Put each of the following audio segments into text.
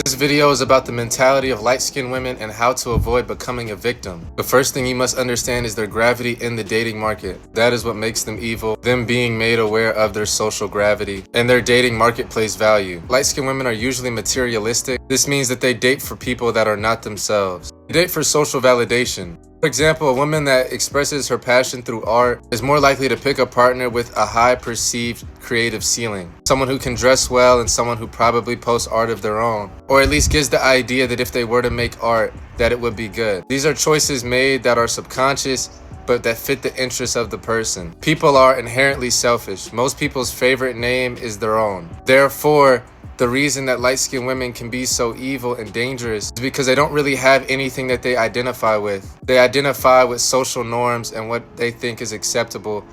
This video is about the mentality of light-skinned women and how to avoid becoming a victim. The first thing you must understand is their gravity in the dating market. That is what makes them evil, them being made aware of their social gravity and their dating marketplace value. Light-skinned women are usually materialistic. This means that they date for people that are not themselves. They date for social validation. For example, a woman that expresses her passion through art is more likely to pick a partner with a high perceived creative ceiling. Someone who can dress well and someone who probably posts art of their own, or at least gives the idea that if they were to make art, that it would be good. These are choices made that are subconscious, but that fit the interests of the person. People are inherently selfish. Most people's favorite name is their own. Therefore, the reason that light-skinned women can be so evil and dangerous is because they don't really have anything that they identify with. They identify with social norms and what they think is acceptable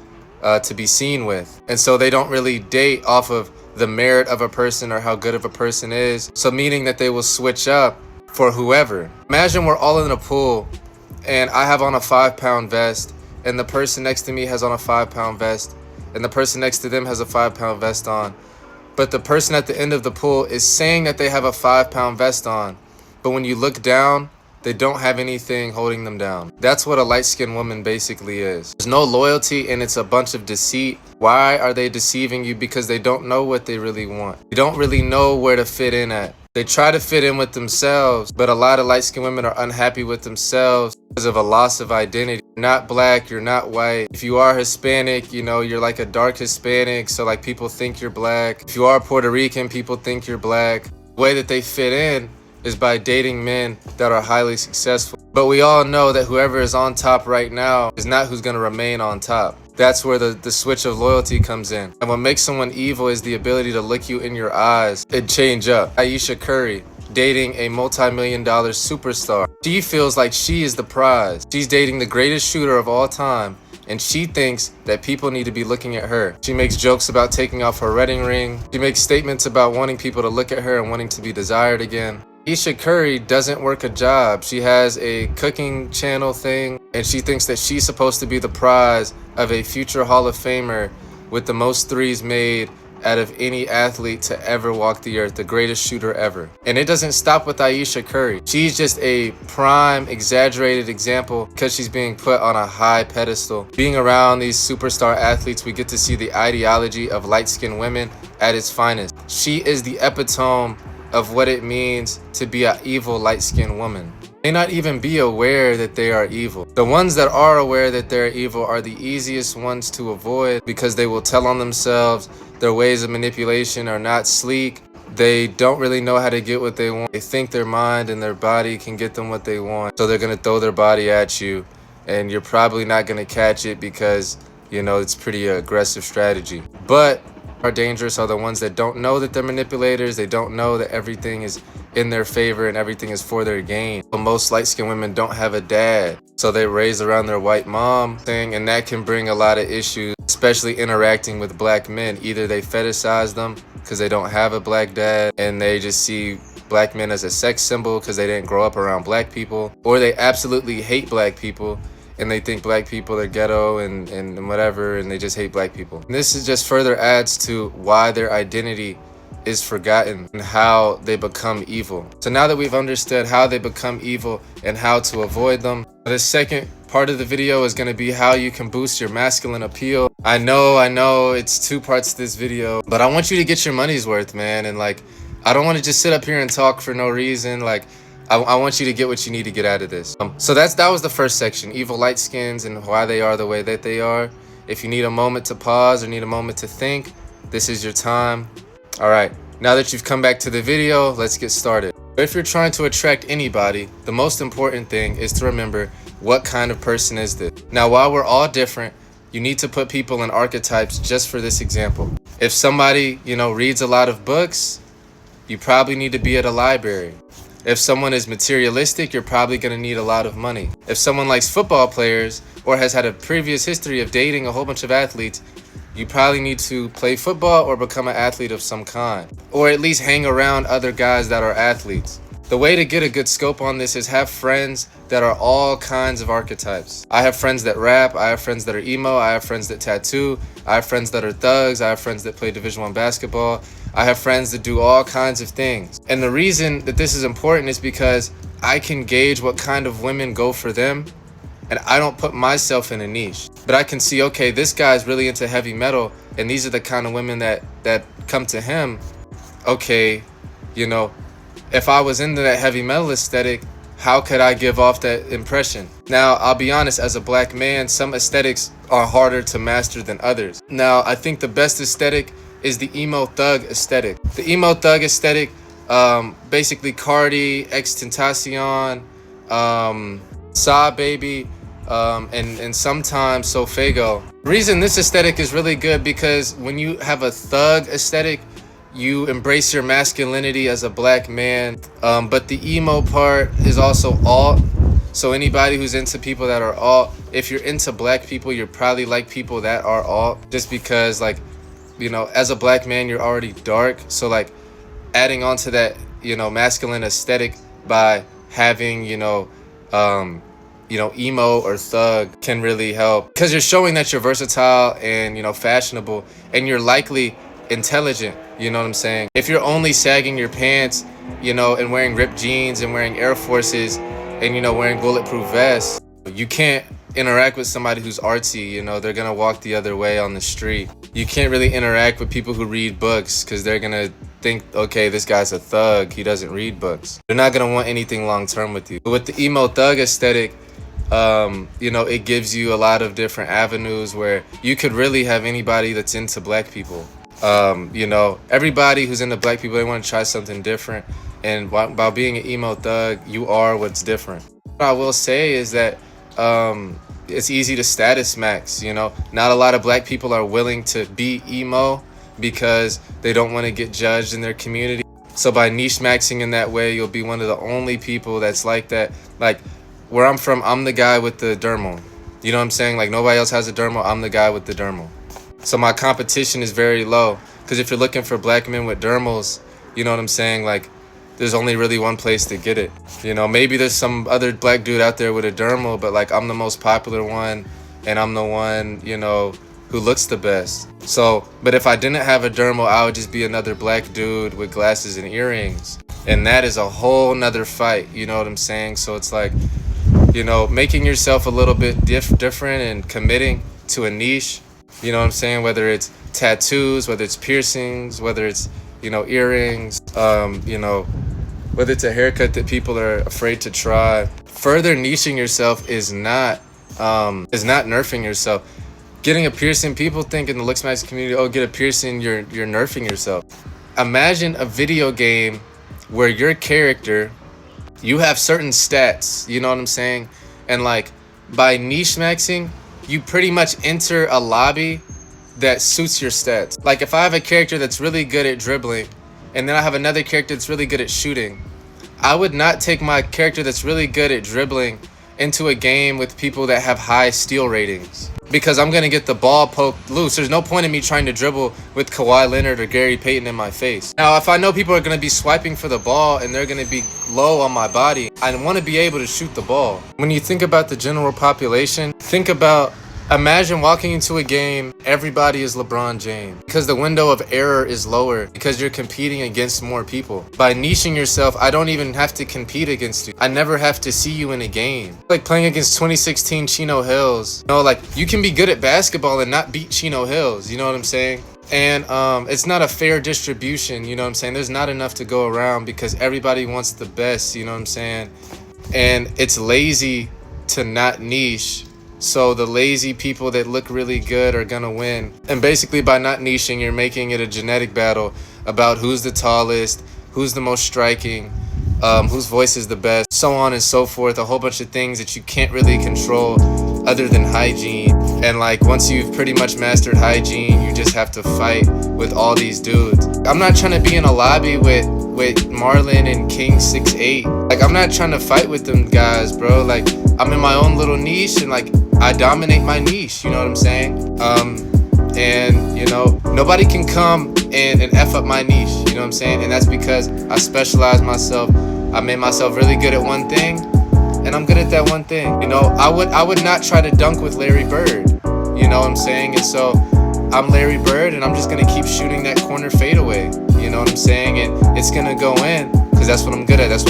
to be seen with. And so they don't really date off of the merit of a person or how good of a person is. So meaning that they will switch up for whoever. Imagine we're all in a pool and I have on a 5-pound vest and the person next to me has on a 5-pound vest and the person next to them has a 5-pound vest on. But the person at the end of the pool is saying that they have a 5-pound vest on. But when you look down, they don't have anything holding them down. That's what a light-skinned woman basically is. There's no loyalty and it's a bunch of deceit. Why are they deceiving you? Because they don't know what they really want. They don't really know where to fit in at. They try to fit in with themselves, but a lot of light-skinned women are unhappy with themselves because of a loss of identity. You're not black, you're not white. If you are Hispanic, you know, you're like a dark Hispanic, so like people think you're black. If you are Puerto Rican, people think you're black. The way that they fit in is by dating men that are highly successful. But we all know that whoever is on top right now is not who's gonna remain on top. That's where the switch of loyalty comes in. And what makes someone evil is the ability to look you in your eyes and change up. Ayesha Curry, dating a multi-million-dollar superstar. She feels like she is the prize. She's dating the greatest shooter of all time, and she thinks that people need to be looking at her. She makes jokes about taking off her wedding ring. She makes statements about wanting people to look at her and wanting to be desired again. Ayesha Curry doesn't work a job. She has a cooking channel thing, and she thinks that she's supposed to be the prize of a future Hall of Famer with the most threes made out of any athlete to ever walk the earth, the greatest shooter ever. And it doesn't stop with Ayesha Curry. She's just a prime, exaggerated example because she's being put on a high pedestal. Being around these superstar athletes, we get to see the ideology of light-skinned women at its finest. She is the epitome of what it means to be an evil light-skinned woman. They may not even be aware that they are evil. The ones that are aware that they're evil are the easiest ones to avoid because they will tell on themselves. Their ways of manipulation are not sleek. They don't really know how to get what they want. They think their mind and their body can get them what they want. So they're gonna throw their body at you and you're probably not gonna catch it because, you know, it's pretty aggressive strategy. But are dangerous are the ones that don't know that they're manipulators. They don't know that everything is in their favor and everything is for their gain. But most light-skinned women don't have a dad, so they raise around their white mom thing, and that can bring a lot of issues, especially interacting with black men. Either they fetishize them because they don't have a black dad and they just see black men as a sex symbol because they didn't grow up around black people, or they absolutely hate black people and they think black people are ghetto and whatever, and they just hate black people. And this is just further adds to why their identity is forgotten and how they become evil. So now that we've understood how they become evil and how to avoid them, the second part of the video is going to be how you can boost your masculine appeal. I know it's 2 parts to this video, but I want you to get your money's worth, man. And like, I don't want to just sit up here and talk for no reason. Like, I want you to get what you need to get out of this. So that was the first section, evil light skins and why they are the way that they are. If you need a moment to pause or need a moment to think, this is your time. All right, now that you've come back to the video, let's get started. If you're trying to attract anybody, the most important thing is to remember what kind of person is this. Now, while we're all different, you need to put people in archetypes just for this example. If somebody, you know, reads a lot of books, you probably need to be at a library. If someone is materialistic, you're probably going to need a lot of money. If someone likes football players or has had a previous history of dating a whole bunch of athletes, you probably need to play football or become an athlete of some kind, or at least hang around other guys that are athletes. The way to get a good scope on this is have friends that are all kinds of archetypes. I have friends that rap, I have friends that are emo, I have friends that tattoo, I have friends that are thugs, I have friends that play Division I basketball, I have friends that do all kinds of things. And the reason that this is important is because I can gauge what kind of women go for them, and I don't put myself in a niche. But I can see, okay, this guy's really into heavy metal, and these are the kind of women that come to him. Okay, you know, if I was into that heavy metal aesthetic, how could I give off that impression? Now, I'll be honest, as a black man, some aesthetics are harder to master than others. Now, I think the best aesthetic is the emo thug aesthetic. The emo thug aesthetic, basically Cardi, XXXTentacion, Sa Baby, and sometimes Sofego. The reason this aesthetic is really good because when you have a thug aesthetic, you embrace your masculinity as a black man, but the emo part is also alt. So anybody who's into people that are alt, if you're into black people, you're probably like people that are alt, just because, like, you know, as a black man, you're already dark. So like adding on to that, you know, masculine aesthetic by having, emo or thug can really help, because you're showing that you're versatile and, you know, fashionable, and you're likely intelligent. You know what I'm saying? If you're only sagging your pants, you know, and wearing ripped jeans and wearing Air Forces and, you know, wearing bulletproof vests, you can't interact with somebody who's artsy. You know, they're gonna walk the other way on the street. You can't really interact with people who read books because they're gonna think, okay, this guy's a thug, he doesn't read books. They're not gonna want anything long term with you. But with the emo thug aesthetic, you know, it gives you a lot of different avenues where you could really have anybody that's into black people. You know, everybody who's into black people, they want to try something different, and by being an emo thug, you are what's different. What I will say is that it's easy to status max. You know, not a lot of black people are willing to be emo because they don't want to get judged in their community. So by niche maxing in that way, you'll be one of the only people that's like that. Like where I'm from, I'm the guy with the dermal. You know what I'm saying? Like nobody else has a dermal, I'm the guy with the dermal. So my competition is very low, because if you're looking for black men with dermals, you know what I'm saying, like there's only really one place to get it. You know, maybe there's some other black dude out there with a dermal, but like I'm the most popular one, and I'm the one, you know, who looks the best. So, but if I didn't have a dermal, I would just be another black dude with glasses and earrings, and that is a whole nother fight. You know what I'm saying? So it's like, you know, making yourself a little bit different and committing to a niche. You know what I'm saying? Whether it's tattoos, whether it's piercings, whether it's, you know, earrings, you know, whether it's a haircut that people are afraid to try. Further niching yourself is not nerfing yourself. Getting a piercing, people think in the Looks Max community, oh, get a piercing, you're nerfing yourself. Imagine a video game where your character, you have certain stats, you know what I'm saying? And like by niche maxing, you pretty much enter a lobby that suits your stats. Like if I have a character that's really good at dribbling, and then I have another character that's really good at shooting, I would not take my character that's really good at dribbling into a game with people that have high steal ratings, because I'm gonna get the ball poked loose. There's no point in me trying to dribble with Kawhi Leonard or Gary Payton in my face. Now, if I know people are gonna be swiping for the ball and they're gonna be low on my body, I want to be able to shoot the ball. When you think about the general population, imagine walking into a game, everybody is LeBron James, because the window of error is lower, because you're competing against more people. By niching yourself, I don't even have to compete against you. I never have to see you in a game. Like playing against 2016 Chino Hills. You know, like you can be good at basketball and not beat Chino Hills, you know what I'm saying? And it's not a fair distribution, you know what I'm saying? There's not enough to go around because everybody wants the best, you know what I'm saying? And it's lazy to not niche. So the lazy people that look really good are gonna win. And basically by not niching, you're making it a genetic battle about who's the tallest, who's the most striking, whose voice is the best, so on and so forth. A whole bunch of things that you can't really control other than hygiene. And like once you've pretty much mastered hygiene, you just have to fight with all these dudes. I'm not trying to be in a lobby with Marlon and King 6'8". Like I'm not trying to fight with them guys, bro. Like I'm in my own little niche, and like I dominate my niche, you know what I'm saying? And you know, nobody can come and F up my niche, you know what I'm saying? And that's because I specialize myself. I made myself really good at one thing, and I'm good at that one thing. You know, I would not try to dunk with Larry Bird, you know what I'm saying? And so I'm Larry Bird, and I'm just gonna keep shooting that corner fadeaway. You know what I'm saying? And it's gonna go in, cause that's what I'm good at. That's